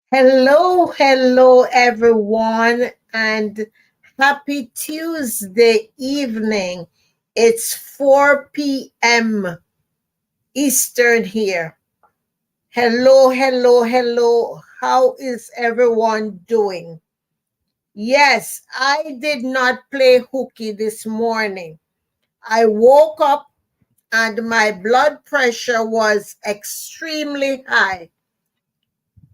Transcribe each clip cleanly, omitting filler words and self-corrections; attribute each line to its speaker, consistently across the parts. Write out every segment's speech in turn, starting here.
Speaker 1: Hello, hello, everyone, and happy Tuesday evening. It's 4 p.m. Eastern here. Hello, hello, hello. How is everyone doing? Yes, I did not play hooky this morning. I woke up and my blood pressure was extremely high.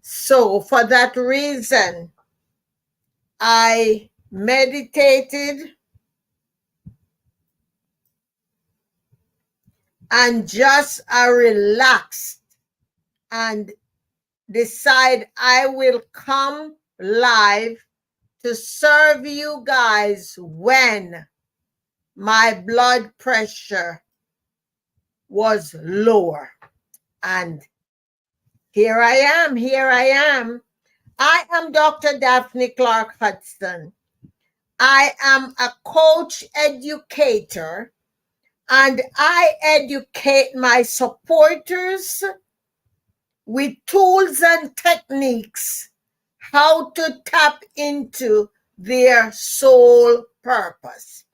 Speaker 1: So, for that reason, I meditated and just relaxed and decide I will come live to serve you guys when my blood pressure was lower. And here I am. I am Dr. Daphne Clarke-Hudson. I am a coach educator and I educate my supporters with tools and techniques how to tap into their soul purpose.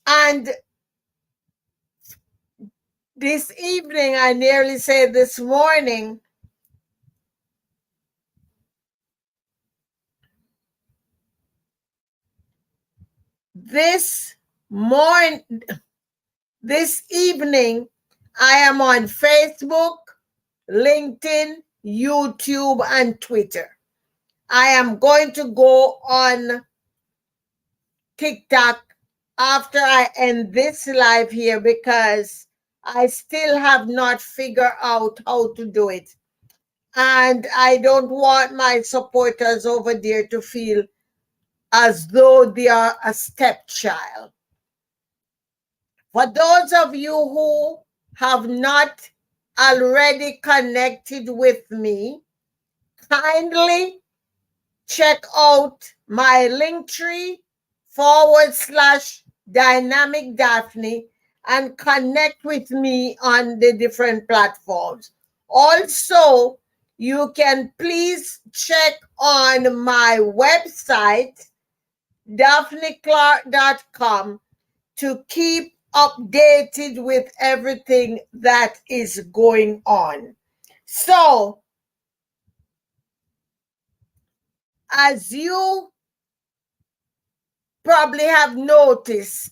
Speaker 1: And this evening, I nearly said this morning, this evening, I am on Facebook, LinkedIn, YouTube, and Twitter. I am going to go on TikTok after I end this live here because I still have not figured out how to do it. And I don't want my supporters over there to feel as though they are a stepchild. For those of you who have not already connected with me, kindly check out my Linktree /Dynamic Daphne and connect with me on the different platforms. Also, you can please check on my website, daphneclark.com, to keep updated with everything that is going on. So, as you probably have noticed,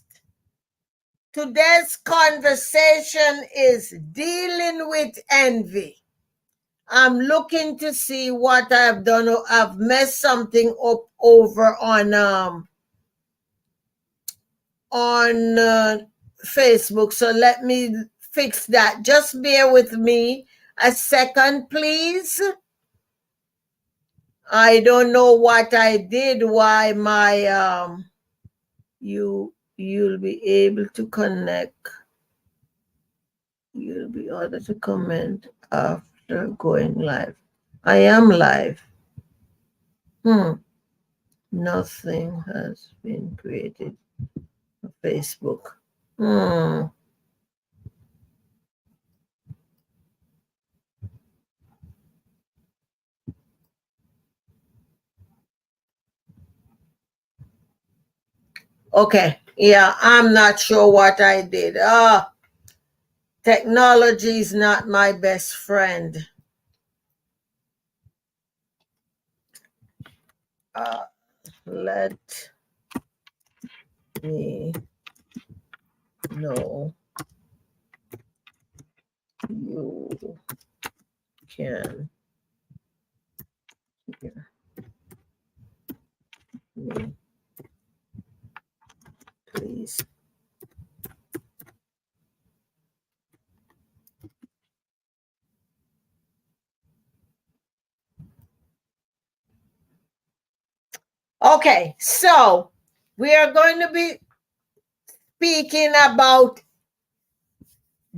Speaker 1: today's conversation is dealing with envy. I'm looking to see what I've done. I've messed something up over on Facebook. So let me fix that. Just bear with me a second, please. I don't know what I did, why my you'll be able to connect. You'll be able to comment after going live. I am live. Nothing has been created for Facebook. Okay, yeah, I'm not sure what I did. Technology is not my best friend. Let me know you can hear me, please. Okay, so we are going to be speaking about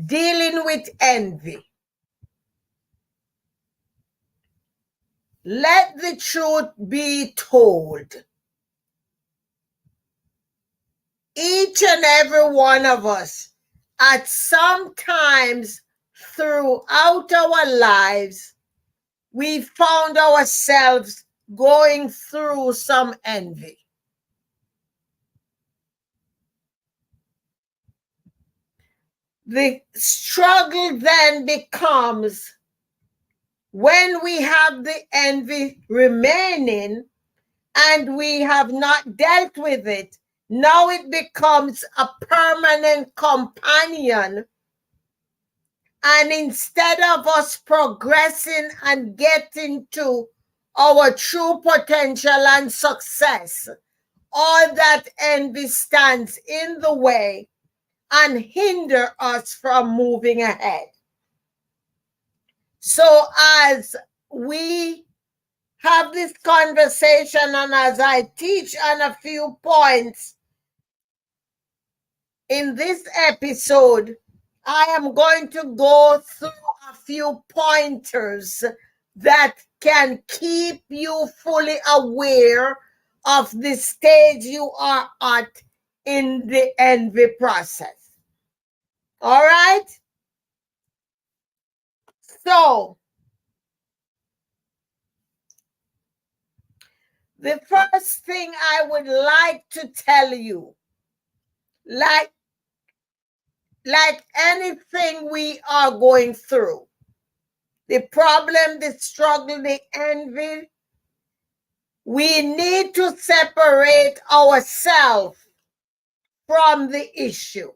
Speaker 1: dealing with envy. Let the truth be told. Each and every one of us, at some times throughout our lives, we found ourselves going through some envy. The struggle then becomes, when we have the envy remaining and we have not dealt with it, now it becomes a permanent companion. And instead of us progressing and getting to our true potential and success, all that envy stands in the way and hinder us from moving ahead. So as we have this conversation and as I teach on a few points in this episode, I am going to go through a few pointers that can keep you fully aware of the stage you are at in the envy process. All right? So, the first thing I would like to tell you, like anything we are going through, the problem, the struggle, the envy, we need to separate ourselves from the issue.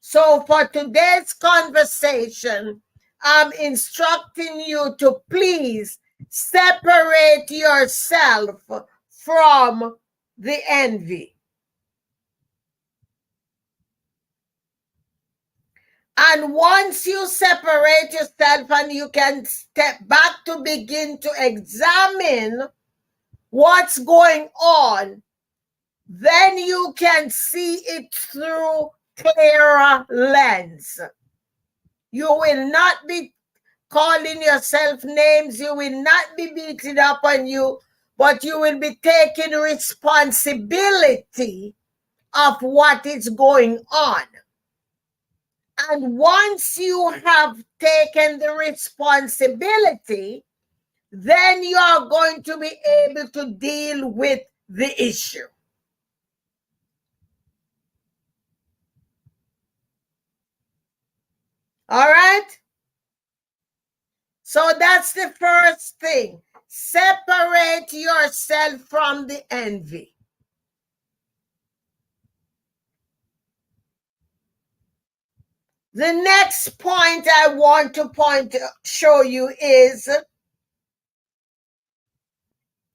Speaker 1: So for today's conversation, I'm instructing you to please separate yourself from the envy. And once you separate yourself and you can step back to begin to examine what's going on, then you can see it through clearer lens. You will not be calling yourself names. You will not be beating up on you, but you will be taking responsibility of what is going on. And once you have taken the responsibility, then you are going to be able to deal with the issue. All right? So that's the first thing. Separate yourself from the envy. The next point I want to show you is,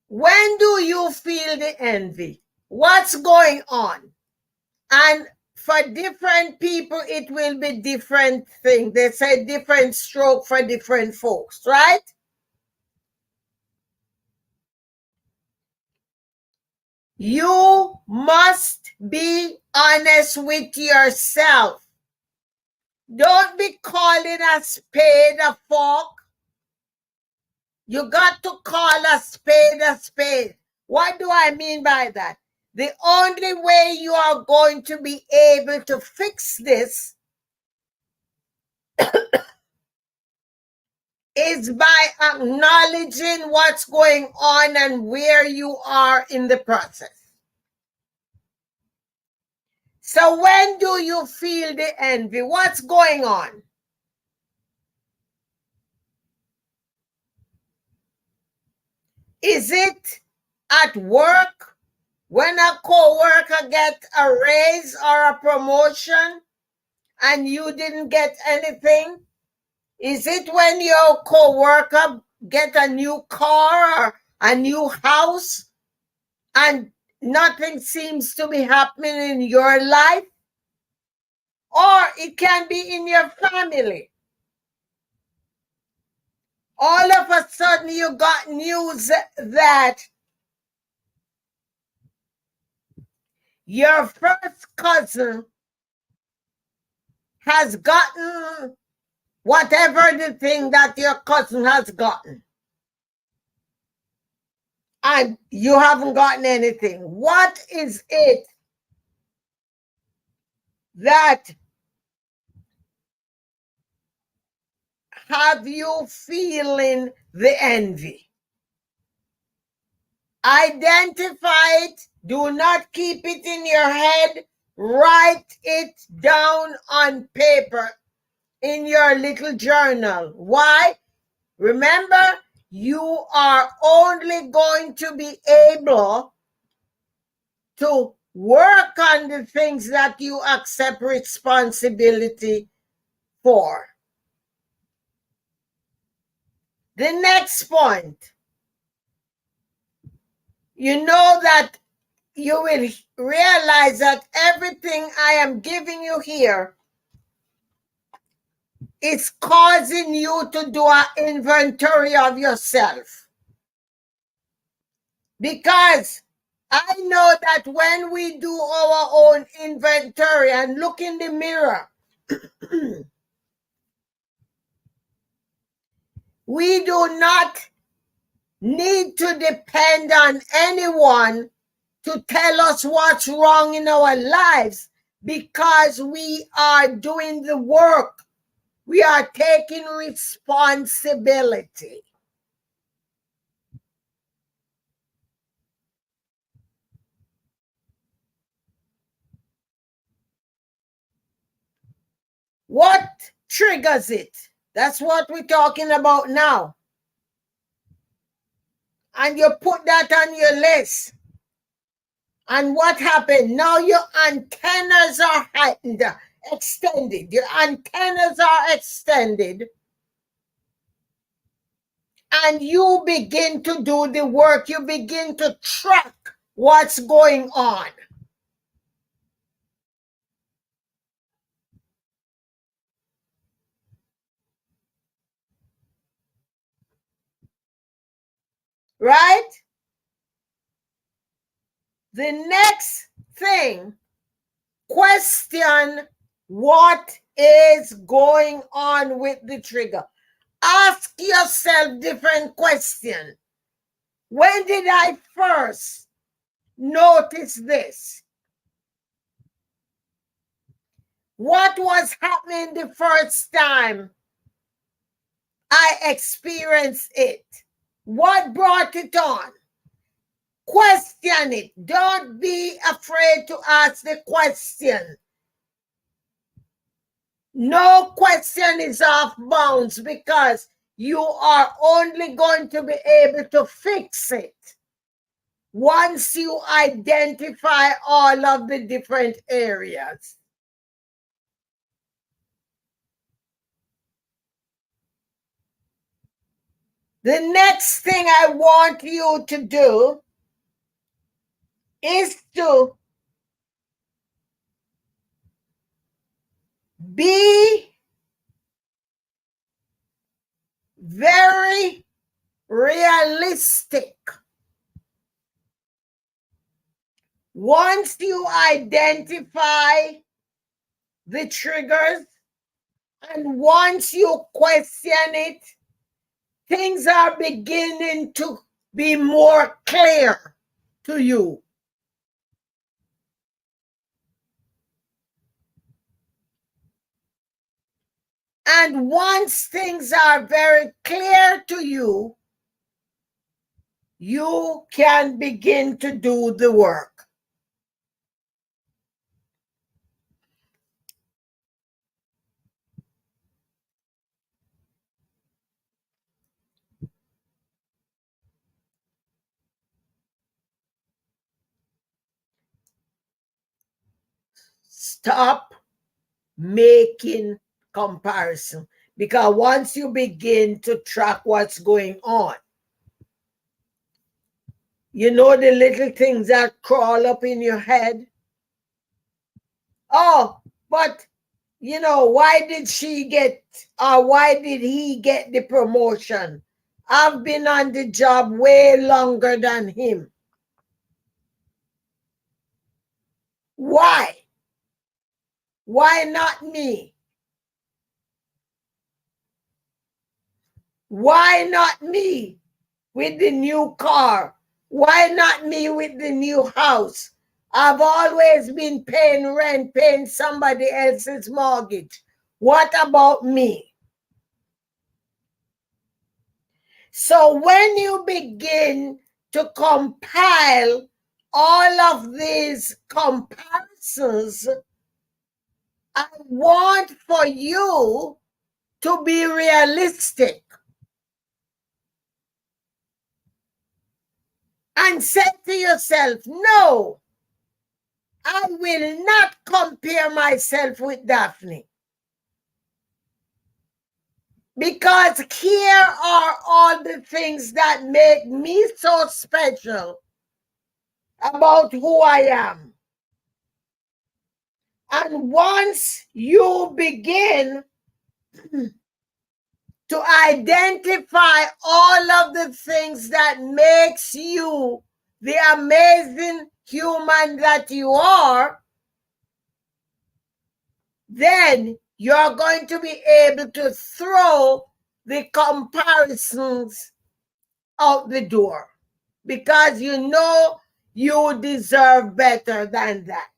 Speaker 1: when do you feel the envy? What's going on? And for different people, it will be different thing. They say different stroke for different folks, right? You must be honest with yourself. Don't be calling a spade a fork. You got to call a spade a spade. What do I mean by that? The only way you are going to be able to fix this is by acknowledging what's going on and where you are in the process. So when do you feel the envy? What's going on? Is it at work when a co-worker gets a raise or a promotion and you didn't get anything? Is it when your co-worker get a new car or a new house and nothing seems to be happening in your life? Or it can be in your family. All of a sudden you got news that your first cousin has gotten whatever the thing that your cousin has gotten. And you haven't gotten anything. What is it that have you feeling the envy? Identify it. Do not keep it in your head. Write it down on paper in your little journal. Why? Remember, you are only going to be able to work on the things that you accept responsibility for. The next point, you know that you will realize that everything I am giving you here is causing you to do an inventory of yourself. Because I know that when we do our own inventory and look in the mirror, we do not need to depend on anyone to tell us what's wrong in our lives, because we are doing the work. We are taking responsibility. What triggers it? That's what we're talking about now. And you put that on your list. And what happened? Now your antennas are heightened, extended. Your antennas are extended. And you begin to do the work. You begin to track what's going on. Right? The next thing, question what is going on with the trigger. Ask yourself different questions. When did I first notice this? What was happening the first time I experienced it? What brought it on? Question it. Don't be afraid to ask the question. No question is off bounds, because you are only going to be able to fix it once you identify all of the different areas. The next thing I want you to do is to be very realistic. Once you identify the triggers and once you question it, things are beginning to be more clear to you. And once things are very clear to you, you can begin to do the work. Stop making comparison, because once you begin to track what's going on, you know the little things that crawl up in your head. Oh, but you know, why did she get, or why did he get the promotion? I've been on the job way longer than him. Why? Why not me? Why not me with the new car? Why not me with the new house? I've always been paying rent, paying somebody else's mortgage. What about me? So when you begin to compile all of these comparisons, I want for you to be realistic and say to yourself, no, I will not compare myself with Daphne. Because here are all the things that make me so special about who I am. And once you begin to identify all of the things that makes you the amazing human that you are, then you're going to be able to throw the comparisons out the door, because you know you deserve better than that.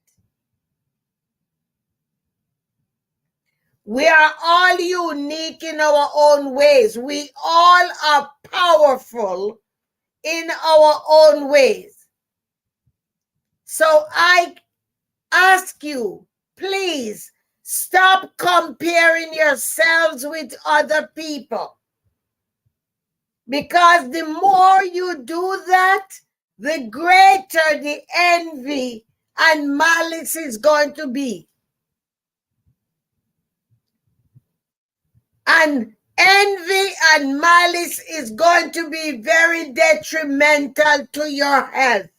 Speaker 1: We are all unique in our own ways. We all are powerful in our own ways. So I ask you, please stop comparing yourselves with other people. Because the more you do that, the greater the envy and malice is going to be. And envy and malice is going to be very detrimental to your health.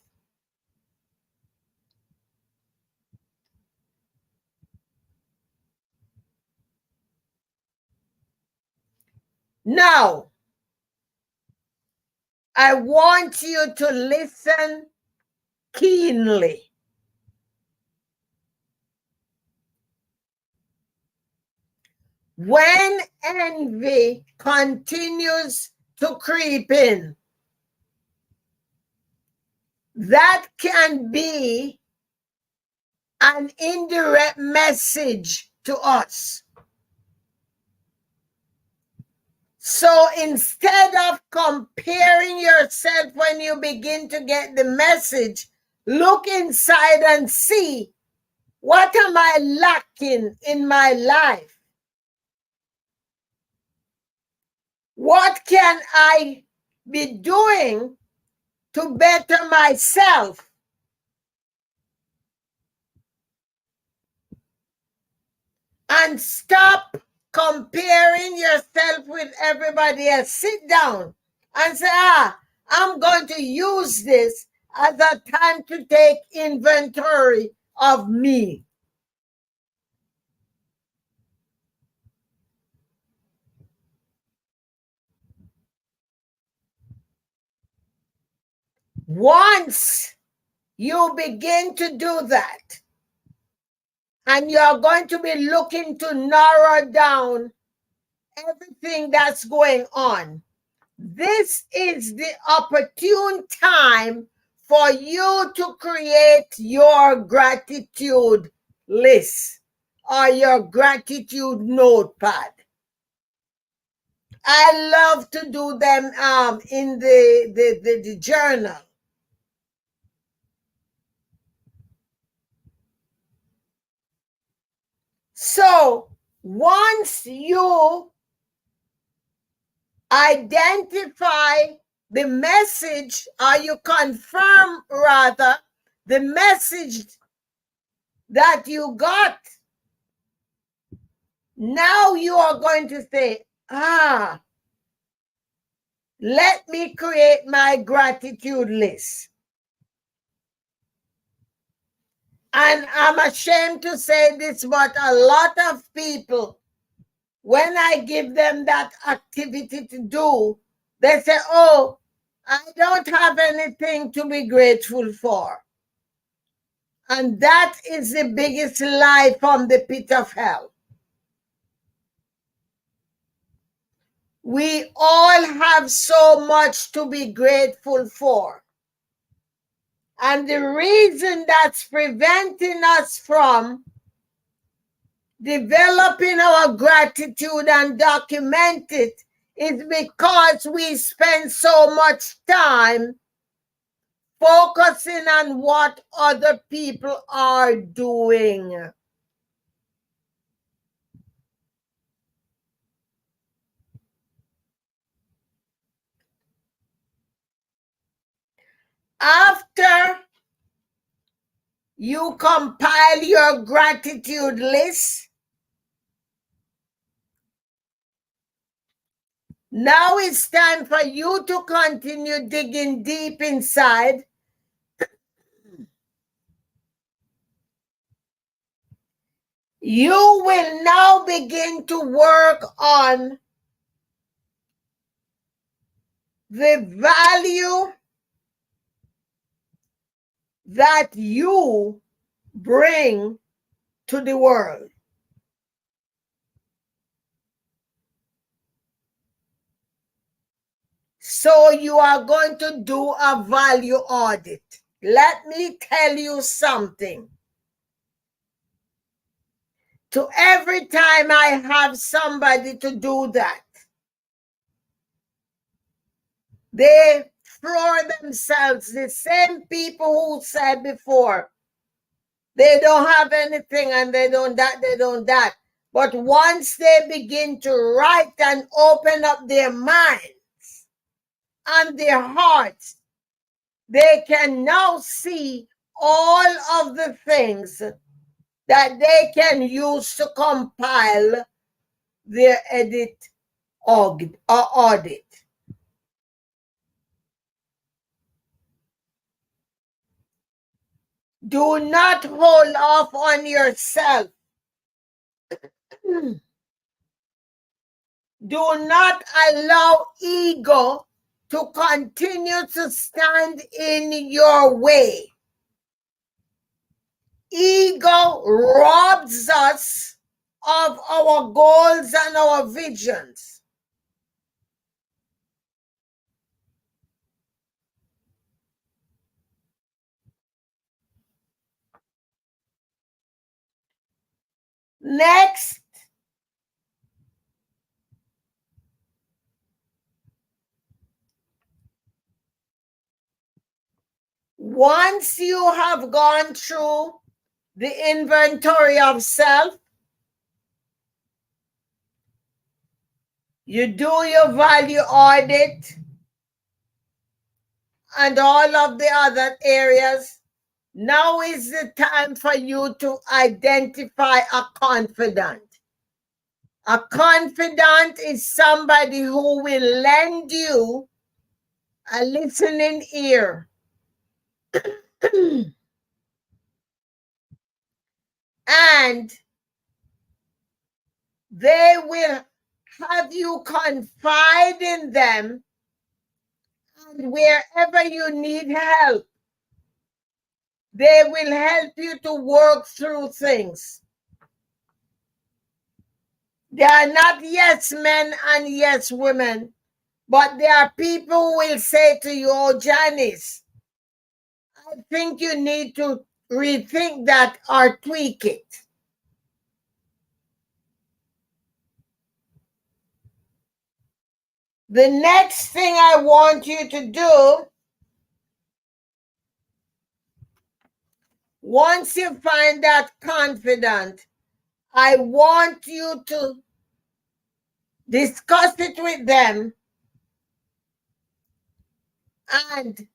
Speaker 1: Now, I want you to listen keenly. When envy continues to creep in, that can be an indirect message to us. So instead of comparing yourself when you begin to get the message, look inside and see, what am I lacking in my life? What can I be doing to better myself? And stop comparing yourself with everybody else. Sit down and say, I'm going to use this as a time to take inventory of me. Once you begin to do that, and you're going to be looking to narrow down everything that's going on, this is the opportune time for you to create your gratitude list or your gratitude notepad. I love to do them in the journal. So once you identify the message, or you confirm rather the message that you got, now you are going to say, let me create my gratitude list. And I'm ashamed to say this, but a lot of people, when I give them that activity to do, they say, oh, I don't have anything to be grateful for. And that is the biggest lie from the pit of hell. We all have so much to be grateful for. And the reason that's preventing us from developing our gratitude and document it is because we spend so much time focusing on what other people are doing. After you compile your gratitude list, now it's time for you to continue digging deep inside. You will now begin to work on the value that you bring to the world. So you are going to do a value audit. Let me tell you something. To every time I have somebody to do that, they floor themselves. The same people who said before, they don't have anything and they don't that. But once they begin to write and open up their minds and their hearts, they can now see all of the things that they can use to compile their audit. Do not hold off on yourself. Do not allow ego to continue to stand in your way. Ego robs us of our goals and our visions. Next, once you have gone through the inventory of self, you do your value audit and all of the other areas. Now is the time for you to identify a confidant. A confidant is somebody who will lend you a listening ear. And they will have you confide in them, and wherever you need help, they will help you to work through things. They are not yes men and yes women, but there are people who will say to you, oh, Janice, I think you need to rethink that or tweak it. The next thing I want you to do, once you find that confidant, I want you to discuss it with them, and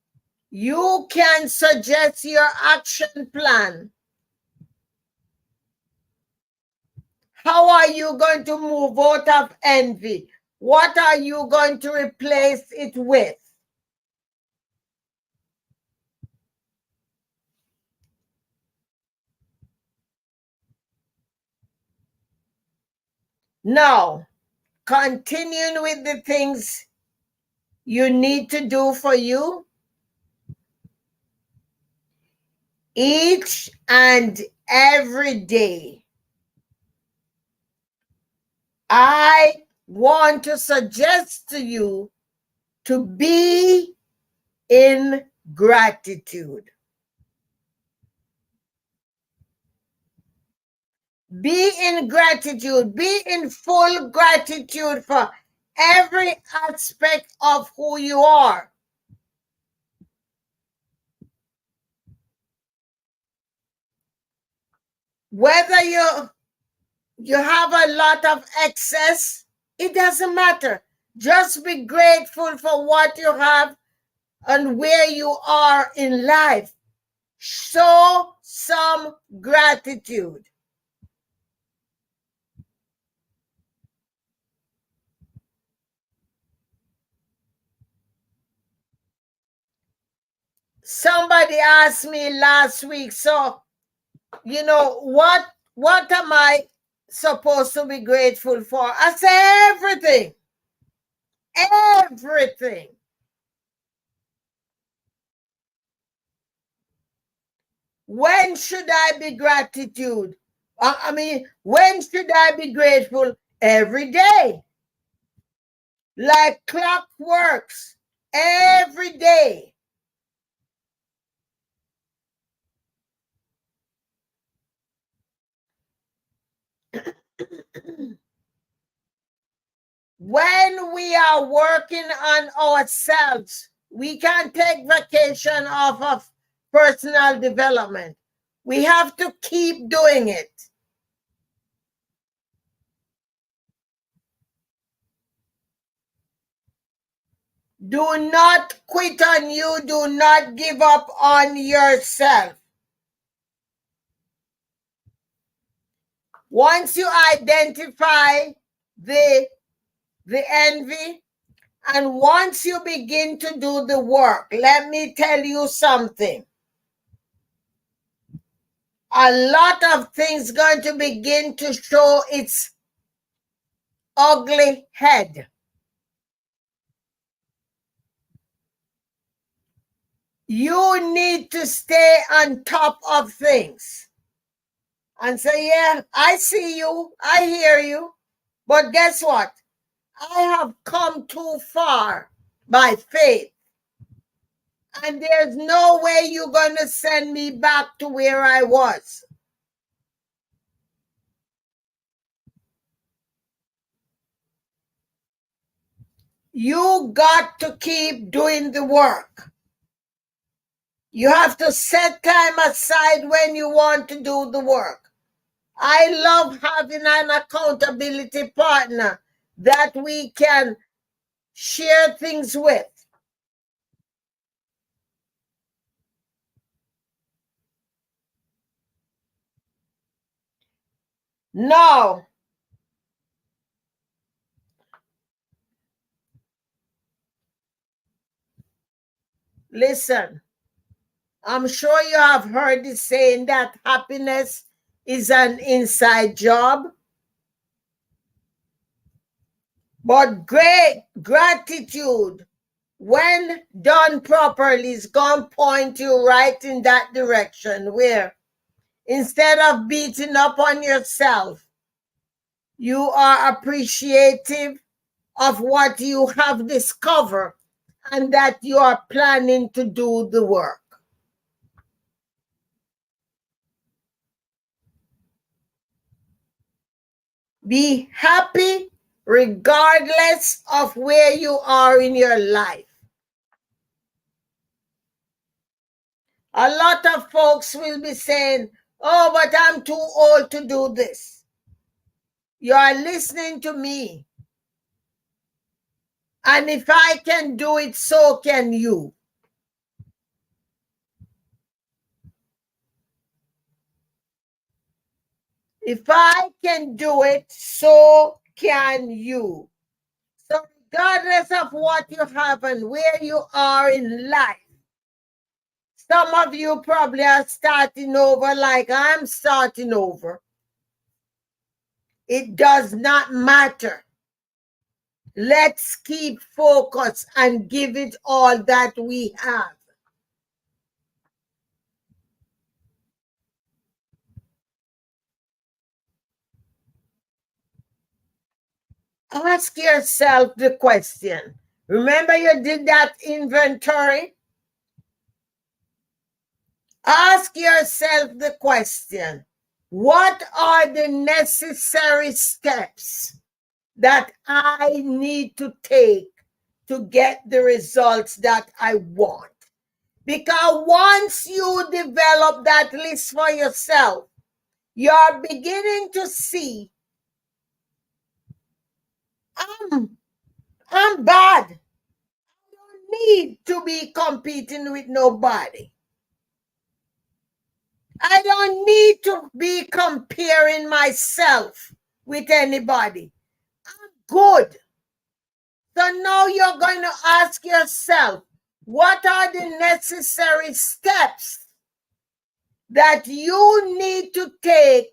Speaker 1: you can suggest your action plan. How are you going to move out of envy? What are you going to replace it with? Now, continuing with the things you need to do for you, each and every day, I want to suggest to you to be in gratitude. Be in gratitude. Be in full gratitude for every aspect of who you are. Whether you have a lot of excess, it doesn't matter. Just be grateful for what you have and where you are in life. Show some gratitude. Somebody asked me last week, so what am I supposed to be grateful for? I say everything. Everything. When should I be gratitude? When should I be grateful? Every day. Like clockworks. Every day. When we are working on ourselves, we can take vacation off of personal development. We have to keep doing it. Do not quit on you. Do not give up on yourself. Once you identify the envy, and once you begin to do the work, let me tell you something. A lot of things going to begin to show its ugly head. You need to stay on top of things and say, yeah, I see you, I hear you, but guess what? I have come too far by faith, and there's no way you're going to send me back to where I was. You got to keep doing the work. You have to set time aside when you want to do the work. I love having an accountability partner that we can share things with. Now, listen, I'm sure you have heard the saying that happiness is an inside job. But great gratitude, when done properly, is going to point you right in that direction where instead of beating up on yourself, you are appreciative of what you have discovered and that you are planning to do the work. Be happy regardless of where you are in your life. A lot of folks will be saying, oh, but I'm too old to do this. You are listening to me. And if I can do it, so can you. If I can do it, so can you. So regardless of what you have and where you are in life, some of you probably are starting over like I'm starting over. It does not matter. Let's keep focus and give it all that we have. Ask yourself the question. Remember you did that inventory? Ask yourself the question. What are the necessary steps that I need to take to get the results that I want. Because once you develop that list for yourself, you're beginning to see, I'm bad. I don't need to be competing with nobody. I don't need to be comparing myself with anybody. I'm good. So now you're going to ask yourself, what are the necessary steps that you need to take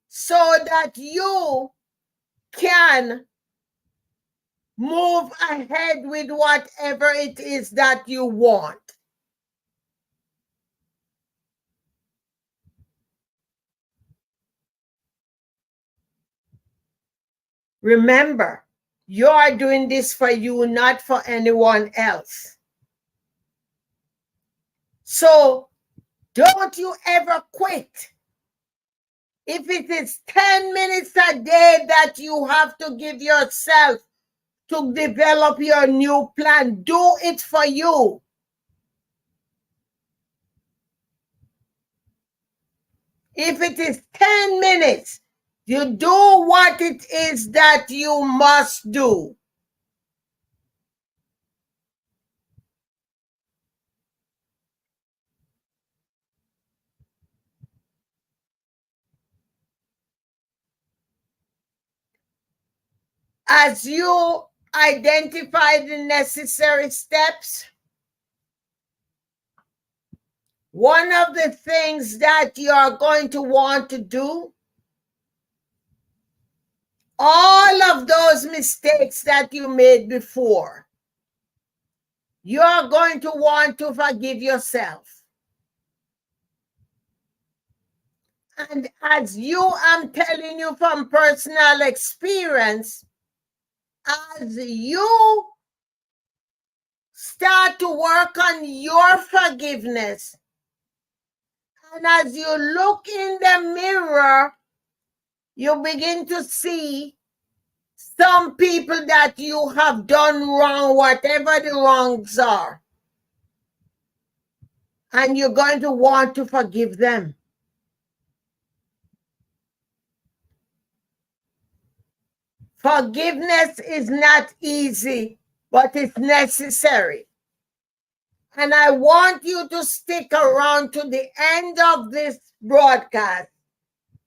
Speaker 1: so that you can move ahead with whatever it is that you want? Remember, you are doing this for you, not for anyone else. So don't you ever quit. If it is 10 minutes a day that you have to give yourself to develop your new plan, do it for you. If it is 10 minutes, you do what it is that you must do. As you identify the necessary steps, one of the things that you are going to want to do, all of those mistakes that you made before, you are going to want to forgive yourself. And as I'm telling you from personal experience, as you start to work on your forgiveness, and as you look in the mirror, you begin to see some people that you have done wrong, whatever the wrongs are. And you're going to want to forgive them. Forgiveness is not easy, but it's necessary. And I want you to stick around to the end of this broadcast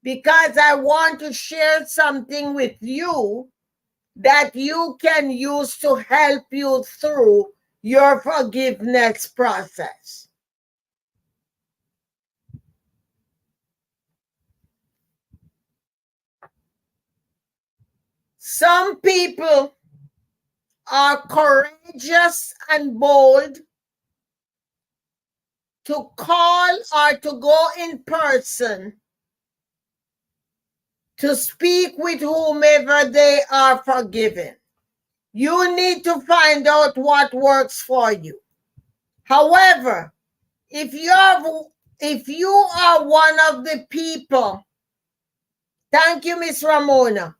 Speaker 1: because I want to share something with you that you can use to help you through your forgiveness process. Some people are courageous and bold to call or to go in person to speak with whomever they are forgiven. You need to find out what works for you. However, if you are one of the people, thank you, Miss Ramona.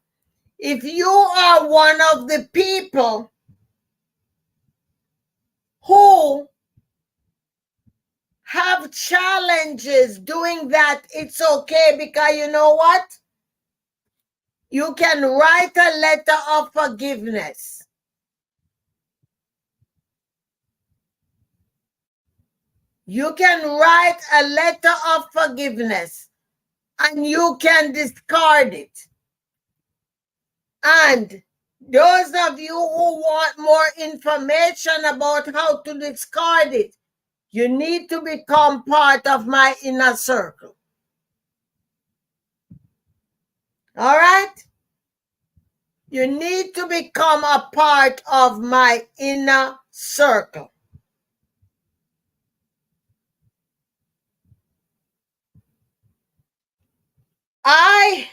Speaker 1: If you are one of the people who have challenges doing that, it's okay, because you know what? You can write a letter of forgiveness. You can write a letter of forgiveness and you can discard it. And those of you who want more information about how to discard it, you need to become part of my inner circle. All right? You need to become a part of my inner circle. I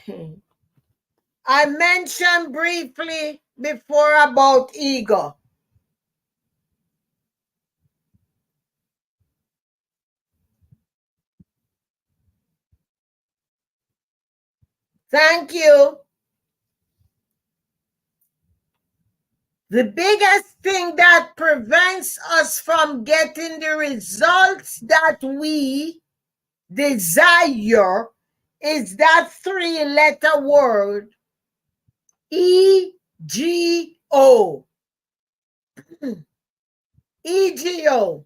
Speaker 1: mentioned briefly before about ego. Thank you. The biggest thing that prevents us from getting the results that we desire is that 3-letter word, EGO. EGO.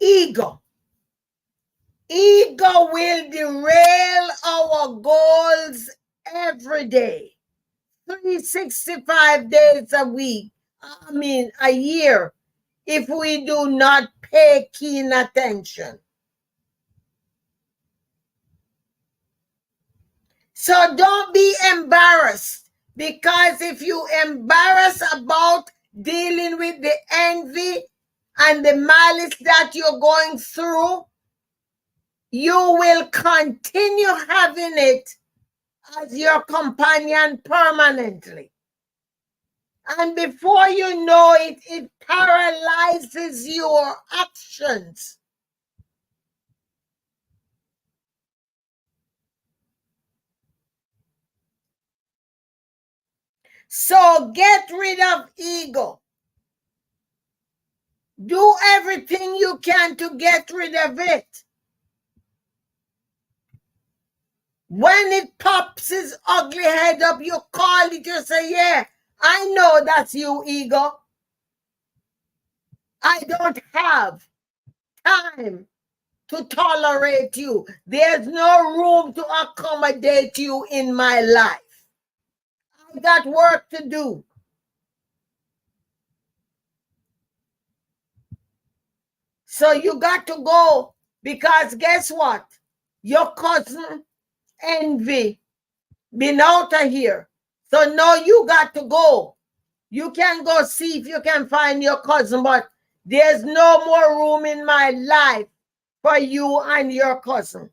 Speaker 1: Ego. Ego will derail our goals every day. 365 days a week, a year, if we do not pay keen attention. So don't be embarrassed, because if you embarrass about dealing with the envy and the malice that you're going through, you will continue having it as your companion permanently. And before you know it, it paralyzes your actions. So get rid of ego. Do everything you can to get rid of it. When it pops its ugly head up, you call it, you say, yeah, I know that's you, ego. I don't have time to tolerate you. There's no room to accommodate you in my life. I got work to do. So you got to go, because guess what? Your cousin envy been out of here. So now you got to go. You can go see if you can find your cousin, but there's no more room in my life for you and your cousin.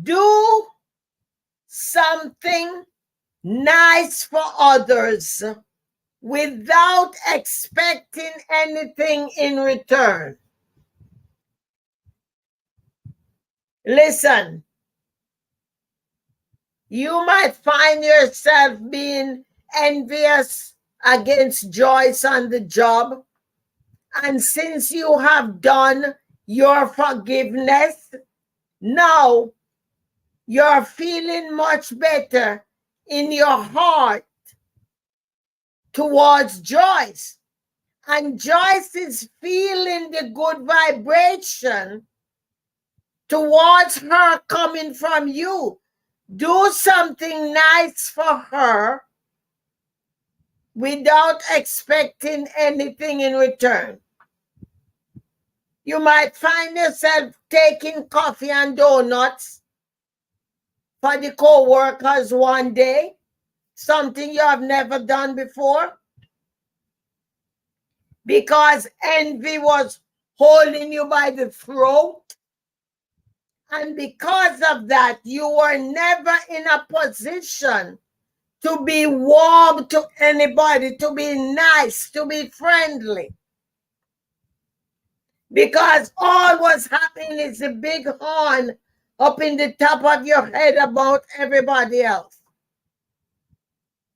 Speaker 1: Do something nice for others without expecting anything in return. Listen, you might find yourself being envious against Joyce on the job, and since you have done your forgiveness, now you're feeling much better in your heart towards Joyce. And Joyce is feeling the good vibration towards her coming from you. Do something nice for her without expecting anything in return. You might find yourself taking coffee and donuts for the co-workers one day, something you have never done before, because envy was holding you by the throat. And because of that, you were never in a position to be warm to anybody, to be nice, to be friendly. Because all what's happening is a big horn up in the top of your head about everybody else.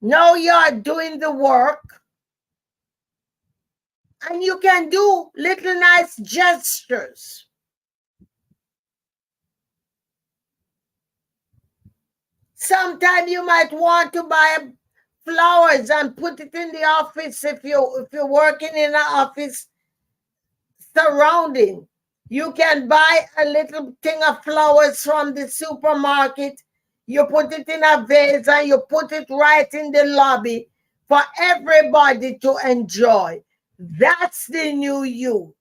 Speaker 1: Now you're doing the work, and you can do little nice gestures. Sometimes you might want to buy flowers and put it in the office if you're working in an office surrounding. You can buy a little thing of flowers from the supermarket. You put it in a vase and you put it right in the lobby for everybody to enjoy. That's the new you.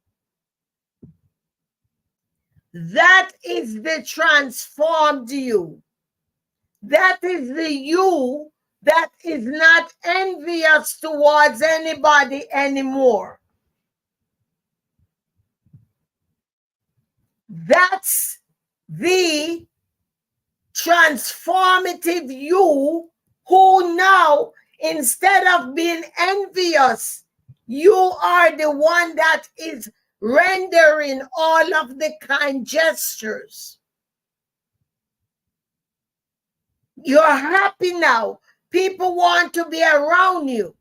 Speaker 1: That is the transformed you. That is the you that is not envious towards anybody anymore. That's the transformative you who now Instead of being envious, you are the one that is rendering all of the kind gestures. You're happy now. People want to be around you.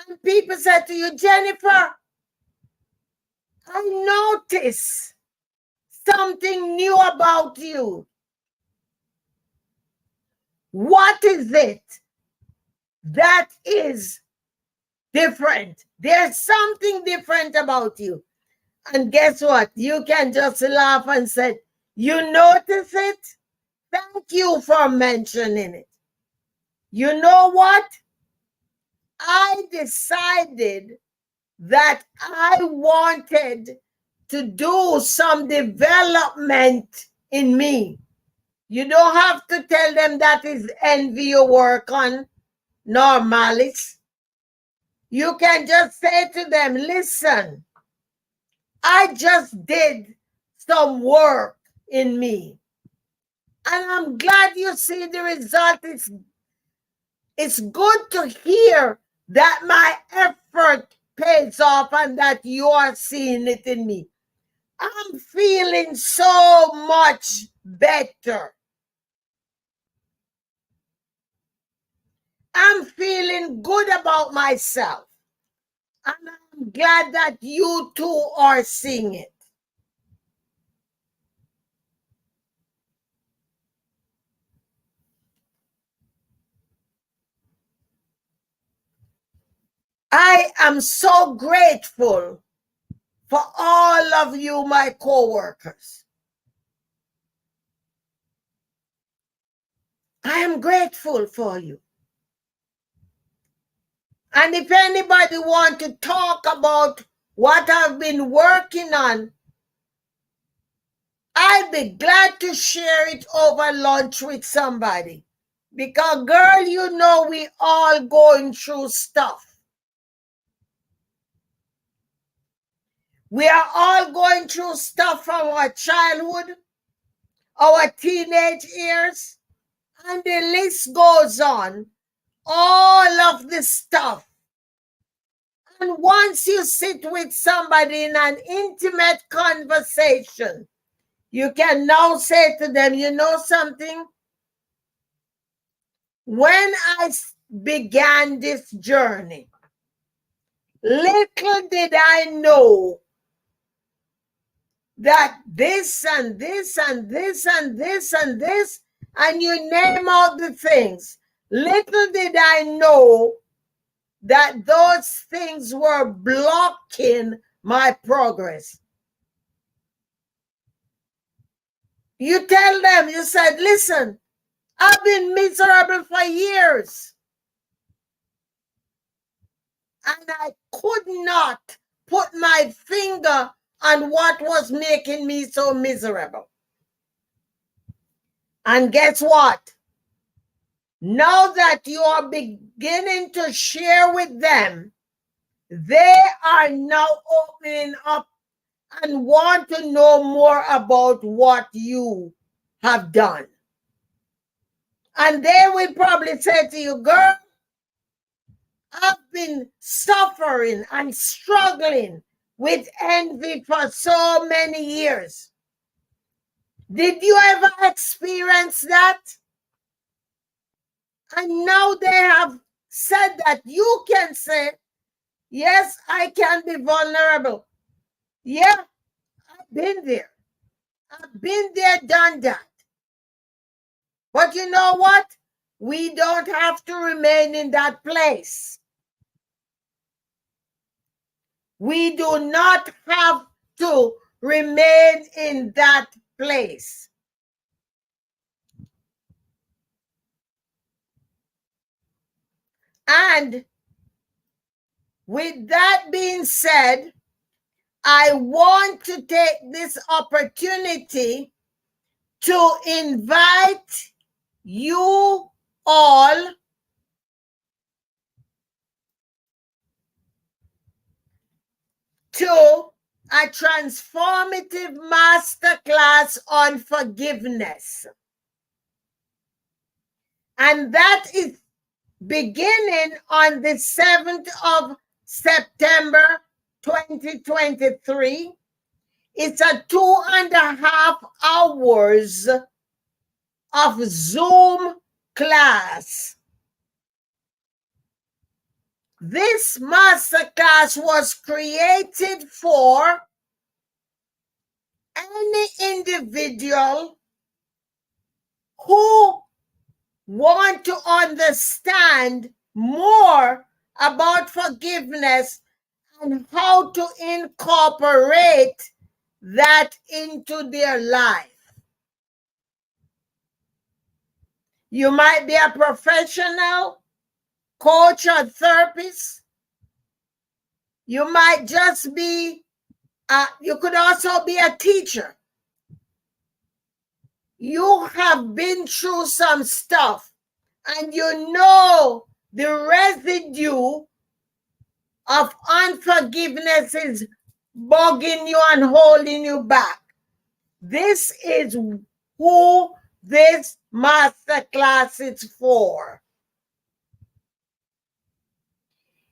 Speaker 1: And people said to you, Jennifer, I notice something new about you. What is it that is different? There's something different about you. And guess what? You can just laugh and say, you notice it? Thank you for mentioning it. You know what? I decided that I wanted to do some development in me. You don't have to tell them that is envy you work on, nor malice. You can just say to them, listen, I just did some work in me. And I'm glad you see the result. It's good to hear that my effort pays off and that you are seeing it in me. I'm feeling so much better. I'm feeling good about myself. And I'm glad that you too are seeing it. I am so grateful for all of you, my co-workers. I am grateful for you. And if anybody wants to talk about what I've been working on, I'd be glad to share it over lunch with somebody. Because, girl, you know we all going through stuff. We are all going through stuff from our childhood, our teenage years, and the list goes on. All of this stuff. And once you sit with somebody in an intimate conversation, you can now say to them, you know something? When I began this journey, little did I know that this and this and this and this and this, and you name all the things. Little did I know that those things were blocking my progress. You tell them, you said, listen, I've been miserable for years. And I could not put my finger on what was making me so miserable. And guess what? Now that you are beginning to share with them, they are now opening up and want to know more about what you have done. And they will probably say to you, girl, I've been suffering and struggling with envy for so many years. Did you ever experience that? And now they have said that you can say, yes, I can be vulnerable. Yeah, I've been there. I've been there, done that. But you know what? We don't have to remain in that place. We do not have to remain in that place. And with that being said, I want to take this opportunity to invite you all to a transformative masterclass on forgiveness. And that is beginning on the 7th of September 2023. It's a 2.5 hours of Zoom class. This masterclass was created for any individual who want to understand more about forgiveness and how to incorporate that into their life. You might be a professional, coach, or therapist. You might just be, you could also be a teacher. You have been through some stuff and you know the residue of unforgiveness is bugging you and holding you back. This is who this masterclass is for.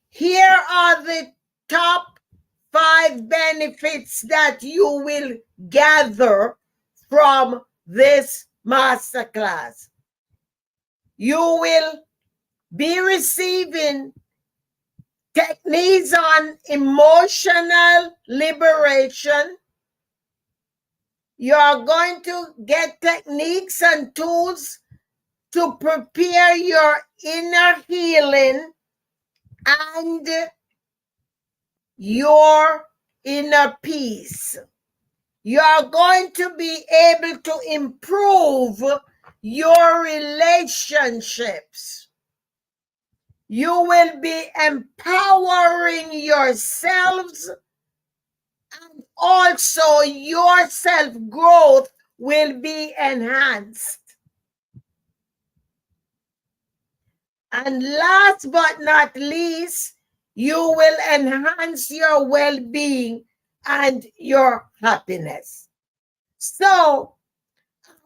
Speaker 1: Here are the top 5 benefits that you will gather from this masterclass. You will be receiving techniques on emotional liberation. You are going to get techniques and tools to prepare your inner healing and your inner peace. You are going to be able to improve your relationships. You will be empowering yourselves, and also your self-growth will be enhanced. And last but not least, you will enhance your well-being and your happiness. So,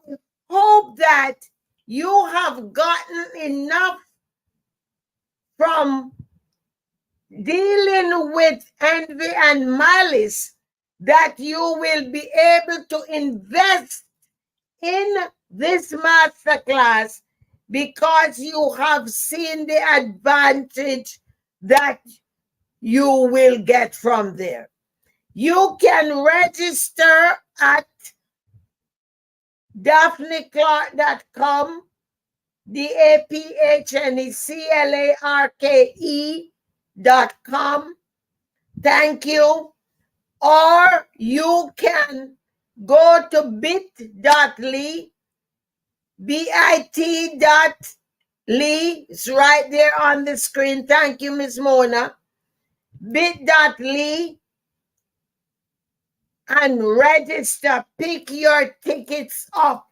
Speaker 1: I hope that you have gotten enough from dealing with envy and malice that you will be able to invest in this masterclass, because you have seen the advantage that you will get from there. You can register at DaphneClarke.com, DaphneClarke.com. Thank you. Or you can go to bit.ly, bit.ly. It's right there on the screen. Thank you, Miss Mona. Bit.ly and register. Pick your tickets up.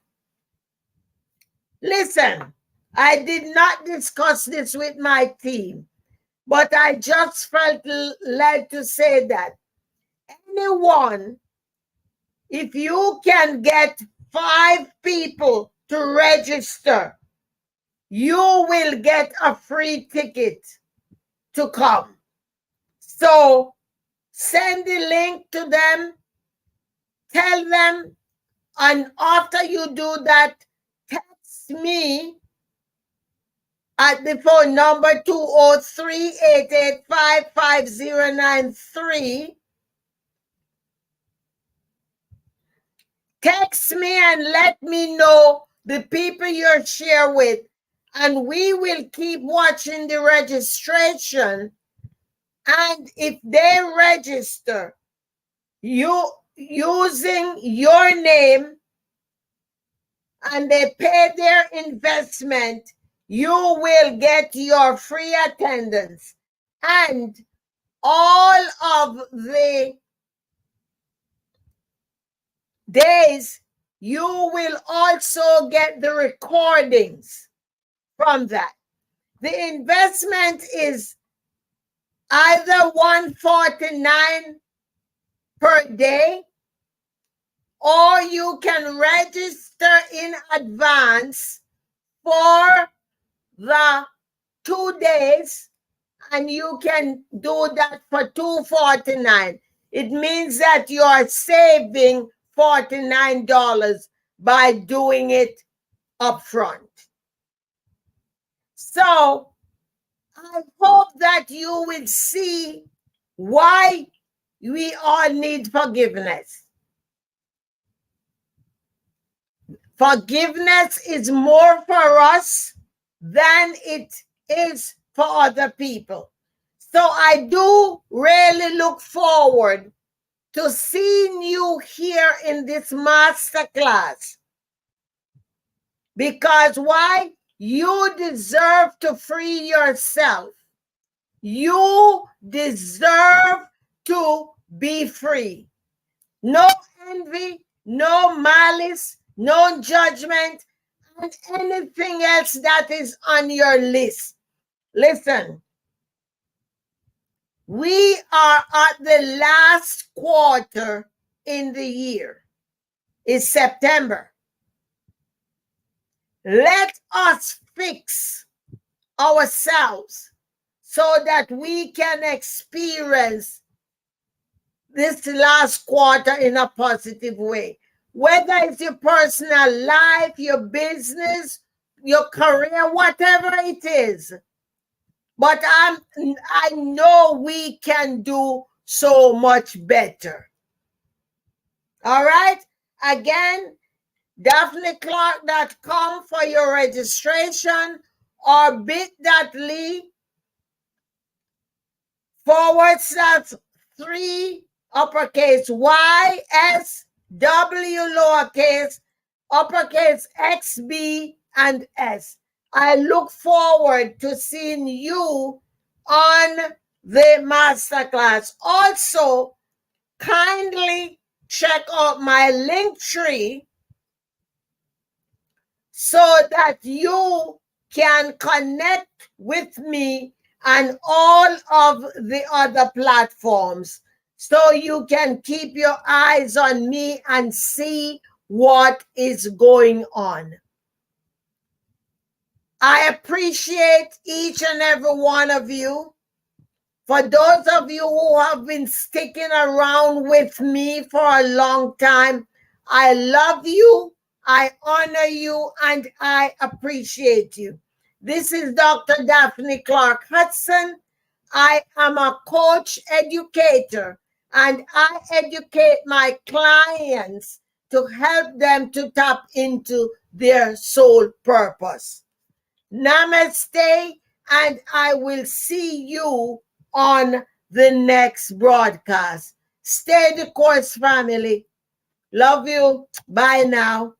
Speaker 1: Listen, I did not discuss this with my team, but I just felt led to say that anyone, if you can get 5 people to register, you will get a free ticket to come. So send the link to them, tell them, and after you do that, text me at the phone number 203-885-5093. Text me and let me know the people you're share with, and we will keep watching the registration. And if they register you using your name and they pay their investment, you will get your free attendance. And all of the days, you will also get the recordings from that. The investment is either $149 per day, or you can register in advance for the 2 days, and you can do that for $249. It means that you are saving $49 by doing it upfront. So I hope that you will see why we all need forgiveness. Forgiveness is more for us than it is for other people. So I do really look forward to seeing you here in this masterclass. Because why? You deserve to free yourself. You deserve to be free. No envy, no malice, no judgment, and anything else that is on your list. Listen, we are at the last quarter in the year. It's September. Let us fix ourselves so that we can experience this last quarter in a positive way. Whether it's your personal life, your business, your career, whatever it is. But I know we can do so much better. All right? Again, DaphneClarke.com for your registration, or bit.ly/3 uppercase Y S W lowercase uppercase X B and S. I look forward to seeing you on the masterclass. Also, kindly check out my link tree so that you can connect with me and all of the other platforms, so you can keep your eyes on me and see what is going on. I appreciate each and every one of you. For those of you who have been sticking around with me for a long time, I love you, I honor you, and I appreciate you. This is Dr. Daphne Clarke-Hudson. I am a coach educator, and I educate my clients to help them to tap into their soul purpose. Namaste, and I will see you on the next broadcast. Stay the course, family. Love you. Bye now.